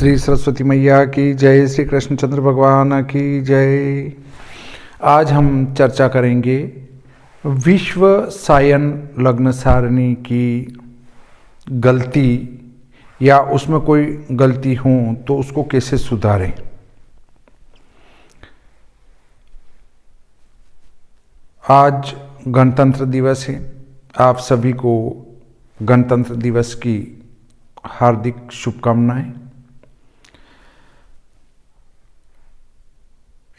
श्री सरस्वती मैया की जय, श्री कृष्णचंद्र भगवान की जय। आज हम चर्चा करेंगे विश्व सायन लग्न सारणी की गलती या उसमें कोई गलती हो तो उसको कैसे सुधारें। आज गणतंत्र दिवस है। आप सभी को गणतंत्र दिवस की हार्दिक शुभकामनाएं।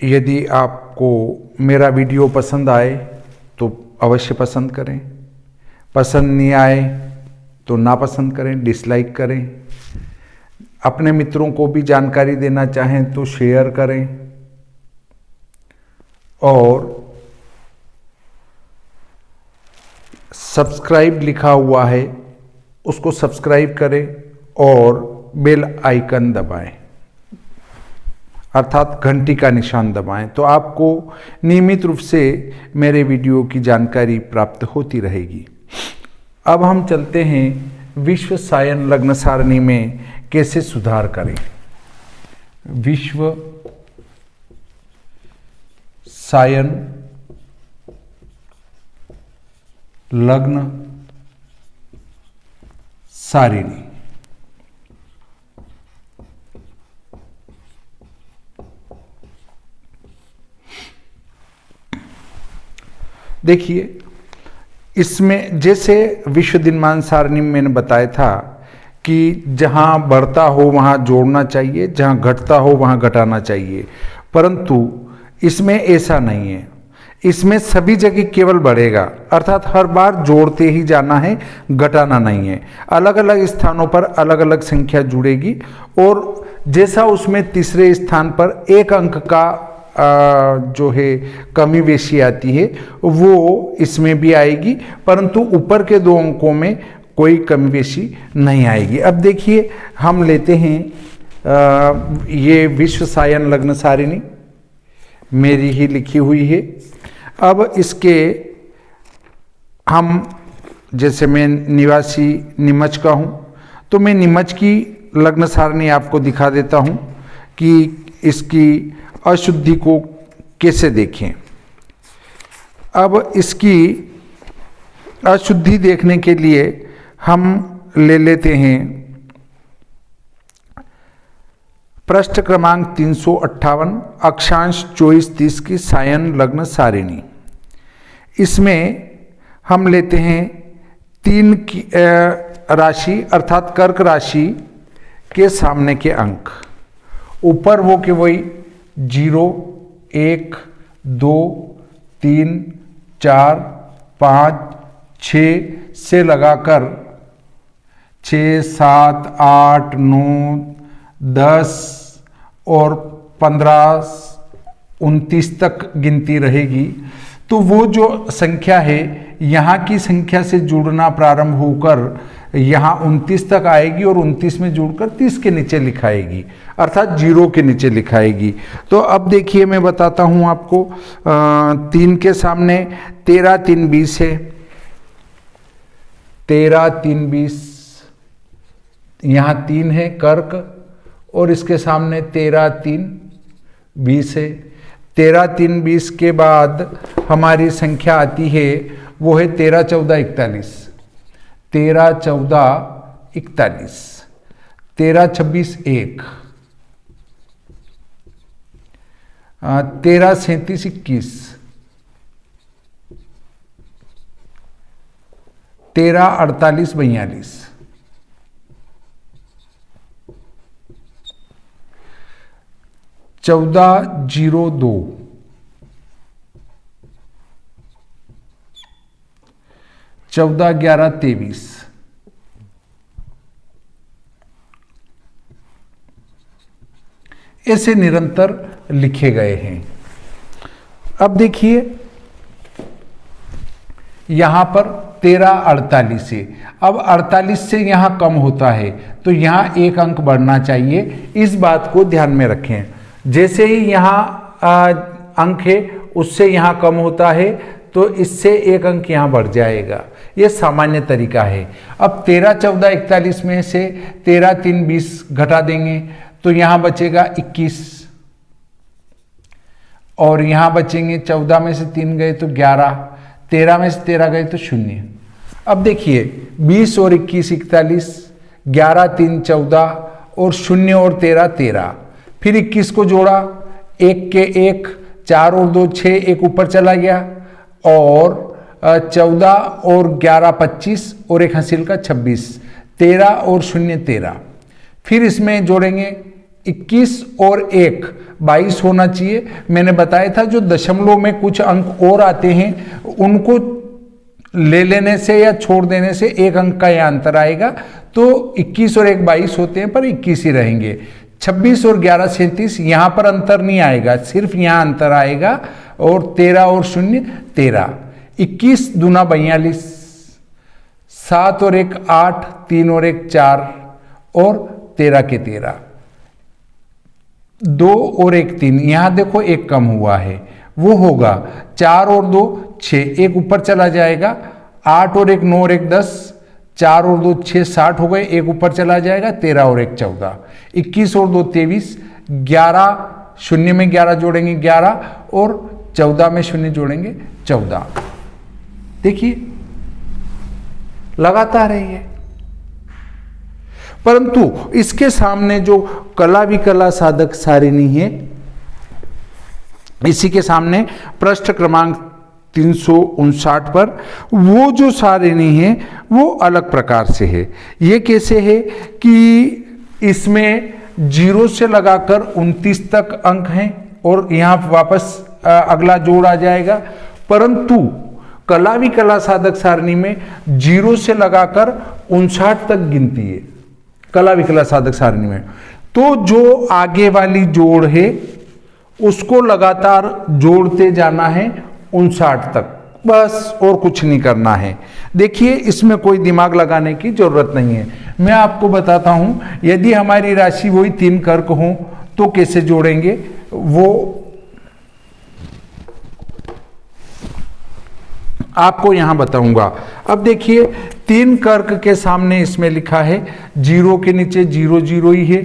यदि आपको मेरा वीडियो पसंद आए तो अवश्य पसंद करें, पसंद नहीं आए तो नापसंद करें, डिसलाइक करें। अपने मित्रों को भी जानकारी देना चाहें तो शेयर करें और सब्सक्राइब लिखा हुआ है उसको सब्सक्राइब करें और बेल आइकन दबाएं, अर्थात घंटी का निशान दबाएं, तो आपको नियमित रूप से मेरे वीडियो की जानकारी प्राप्त होती रहेगी। अब हम चलते हैं विश्व सायन लग्न सारणी में कैसे सुधार करें। विश्व सायन लग्न सारिणी। देखिए, इसमें जैसे विश्व दिनमान सारणी में मैंने बताया था कि जहां बढ़ता हो वहां जोड़ना चाहिए, जहां घटता हो वहां घटाना चाहिए, परंतु इसमें ऐसा नहीं है। इसमें सभी जगह केवल बढ़ेगा, अर्थात हर बार जोड़ते ही जाना है, घटाना नहीं है। अलग अलग स्थानों पर अलग अलग संख्या जुड़ेगी और जैसा उसमें तीसरे स्थान पर एक अंक का जो है कमी बेशी आती है वो इसमें भी आएगी, परंतु ऊपर के दो अंकों में कोई कमी बेशी नहीं आएगी। अब देखिए, हम लेते हैं ये विश्व सायन लग्न सारिणी मेरी ही लिखी हुई है। अब इसके हम, जैसे मैं निवासी नीमच का हूँ तो मैं नीमच की लग्न सारणी आपको दिखा देता हूँ कि इसकी अशुद्धि को कैसे देखें। अब इसकी अशुद्धि देखने के लिए हम ले लेते हैं पृष्ठ क्रमांक 358 अक्षांश 24-30 की सायन लग्न सारिणी। इसमें हम लेते हैं 3 की राशि अर्थात कर्क राशि के सामने के अंक। ऊपर वो के वही 0, 1, 2, 3, 4, 5, 6 से लगाकर 6, 7, 8, 9, 10 और 15, 29 तक गिनती रहेगी। तो वो जो संख्या है यहाँ की संख्या से जुड़ना प्रारंभ होकर यहाँ 29 तक आएगी और 29 में जुड़कर 30 के नीचे लिखाएगी, अर्थात 0 के नीचे लिखाएगी। तो अब देखिए, मैं बताता हूँ आपको। 3 के सामने 13, 3, 20 है। 13, 3, 20, यहाँ 3 है कर्क और इसके सामने 13, 3, 20 है। 13, 3, 20 के बाद हमारी संख्या आती है वो है 13, 14, 41। 13, 14, 41। 13, 26, 1। 13, 37, 21। 13, 48, 42। 14, 0, 2। 14, 11, 23। ऐसे निरंतर लिखे गए हैं। अब देखिए, यहां पर 13, 48 है। अब 48 से यहां कम होता है तो यहां एक अंक बढ़ना चाहिए, इस बात को ध्यान में रखें। जैसे ही यहां अंक है उससे यहां कम होता है तो इससे एक अंक यहाँ बढ़ जाएगा। ये सामान्य तरीका है। अब 13, 14, 41 में से 13, 3, 20 घटा देंगे तो यहां बचेगा 21 और यहां बचेंगे 14 में से 3 गए तो 11, 13 में से 13 गए तो 0। अब देखिए 20 और 21 41, 11 3 14 और 0 और 13 13। फिर 21 को जोड़ा, 1 के 1, 4 और 2 6, एक ऊपर चला गया और 14 और 11 25 और एक हासिल का 26, 13 और 0 13। फिर इसमें जोड़ेंगे 21 और 1 22 होना चाहिए। मैंने बताया था जो दशमलव में कुछ अंक और आते हैं उनको ले लेने से या छोड़ देने से 1 अंक का यह अंतर आएगा। तो 21 और 1 22 होते हैं पर 21 ही रहेंगे। 26 और 11 37, यहां पर अंतर नहीं आएगा, सिर्फ यहां अंतर आएगा। और 13 और 0 13। 21 दूना 42, 7 और 1 8, 3 और 1 4 और 13 के 13, 2 और 1 3। यहां देखो 1 कम हुआ है, वो होगा 4 और 2 6, एक ऊपर चला जाएगा। 8 और 1 9 और 1 10, 4 और 2 6 60 हो गए, एक ऊपर चला जाएगा। 13 और 1 14, 21 और 2 23, 11 0 में 11 जोड़ेंगे 11 और 14 में 0 जोड़ेंगे 14। देखिए लगातार है ये, परंतु इसके सामने जो कला विकला साधक सारिणी है, इसी के सामने पृष्ठ क्रमांक 359 पर वो जो सारिणी है वो अलग प्रकार से है। ये कैसे है कि इसमें 0 से लगाकर 29 तक अंक हैं और यहां वापस अगला जोड़ आ जाएगा। परंतु कला विकला साधक सारणी में 0 से लगाकर 59 तक गिनती है कला विकला साधक सारणी में। तो जो आगे वाली जोड़ है उसको लगातार जोड़ते जाना है 59 तक, बस और कुछ नहीं करना है। देखिए इसमें कोई दिमाग लगाने की जरूरत नहीं है। मैं आपको बताता हूं, यदि हमारी राशि वही 3 कर्क हो तो कैसे जोड़ेंगे वो आपको यहां बताऊंगा। अब देखिए 3 कर्क के सामने इसमें लिखा है 0 के नीचे 0 0 ही है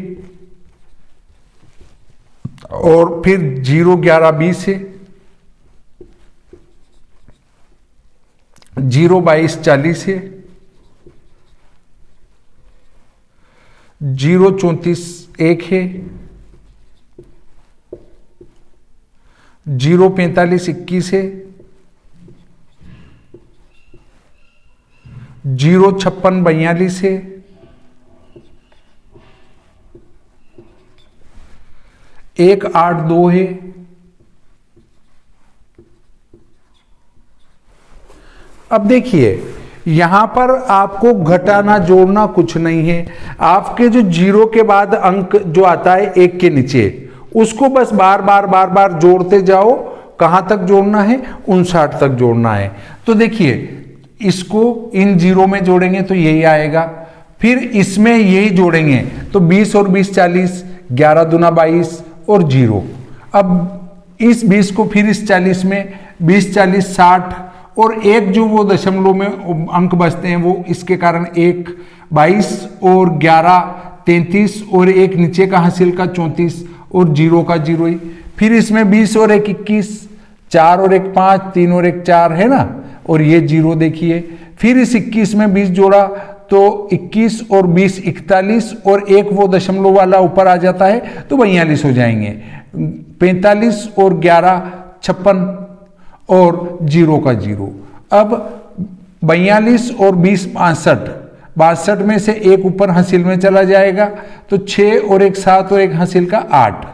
और फिर 0 11 20 है, 0 22 40 है, 0 34 1 है, 0 45 21 है, 0 56 42 है, 1 8 2 है, अब देखिए यहां पर आपको घटाना जोड़ना कुछ नहीं है। आपके जो 0 के बाद अंक जो आता है 1 के नीचे, उसको बस बार बार जोड़ते जाओ। कहां तक जोड़ना है? 59 तक जोड़ना है। तो देखिए इसको इन 0 में जोड़ेंगे तो यही आएगा, फिर इसमें यही जोड़ेंगे तो 20 और 20 40, 11 दूना 22 और 0। अब इस 20 को फिर इस 40 में 20 40 60 और एक जो वो दशमलव में अंक बचते हैं वो इसके कारण 1 22 और 11 33 और एक नीचे का हासिल का 34 और 0 का 0 ही। फिर इसमें 20 और 1 21, 4 और 1 5, 3 और 1 4 है ना, और ये 0 देखिए। फिर इस 21 में 20 जोड़ा तो 21 और 20 41 और एक वो दशमलव वाला ऊपर आ जाता है तो 42 हो जाएंगे। 45 और 11 56 और 0 का 0। अब 42 और 20 62, 62 में से एक ऊपर हासिल में चला जाएगा तो 6 और 1 7 और एक हासिल का 8,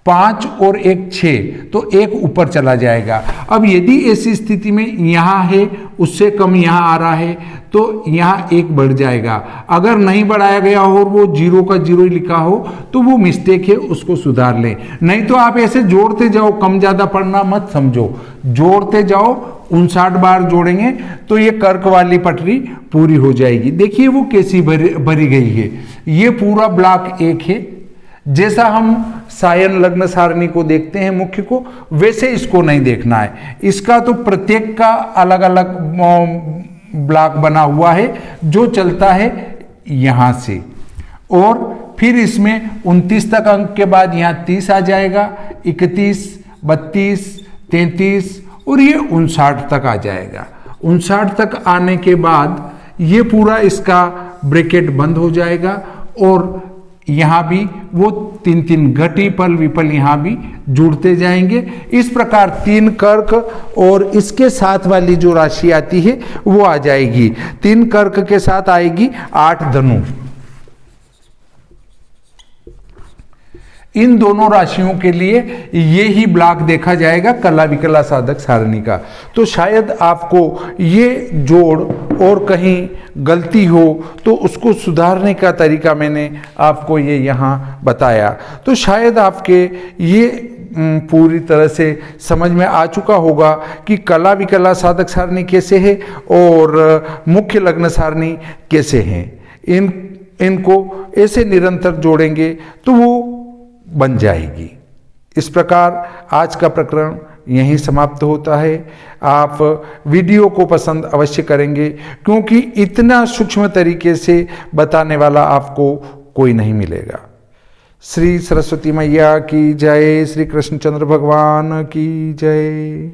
5 और 1 6 तो एक ऊपर चला जाएगा। अब यदि ऐसी स्थिति में यहां है उससे कम यहां आ रहा है तो यहां 1 बढ़ जाएगा। अगर नहीं बढ़ाया गया हो और वो 0 का 0 ही लिखा हो तो वो मिस्टेक है, उसको सुधार लें। नहीं तो आप ऐसे जोड़ते जाओ, कम ज्यादा पढ़ना मत समझो, जोड़ते जाओ। 59 बार जोड़ेंगे तो ये कर्क वाली पटरी पूरी हो जाएगी। देखिए वो कैसी भरी गई है। ये पूरा ब्लॉक 1 है। जैसा हम सायन लग्न सारणी को देखते हैं मुख्य को, वैसे इसको नहीं देखना है। इसका तो प्रत्येक का अलग अलग ब्लॉक बना हुआ है जो चलता है यहां से और फिर इसमें 29 तक अंक के बाद यहाँ 30 आ जाएगा, 31, 32, 33 और ये 59 तक आ जाएगा। 59 तक आने के बाद ये पूरा इसका ब्रैकेट बंद हो जाएगा और यहाँ भी वो 3 घटी पल विपल यहाँ भी जुड़ते जाएंगे। इस प्रकार 3 कर्क और इसके साथ वाली जो राशि आती है वो आ जाएगी। 3 कर्क के साथ आएगी 8 धनु। इन दोनों राशियों के लिए ये ही ब्लॉक देखा जाएगा कला विकला साधक सारणी का। तो शायद आपको ये जोड़ और कहीं गलती हो तो उसको सुधारने का तरीका मैंने आपको ये यहाँ बताया। तो शायद आपके ये पूरी तरह से समझ में आ चुका होगा कि कला विकला साधक सारणी कैसे है और मुख्य लग्न सारणी कैसे है। इनको ऐसे निरंतर जोड़ेंगे तो वो बन जाएगी। इस प्रकार आज का प्रकरण यहीं समाप्त होता है। आप वीडियो को पसंद अवश्य करेंगे क्योंकि इतना सूक्ष्म तरीके से बताने वाला आपको कोई नहीं मिलेगा। श्री सरस्वती मैया की जय, श्री कृष्णचंद्र भगवान की जय।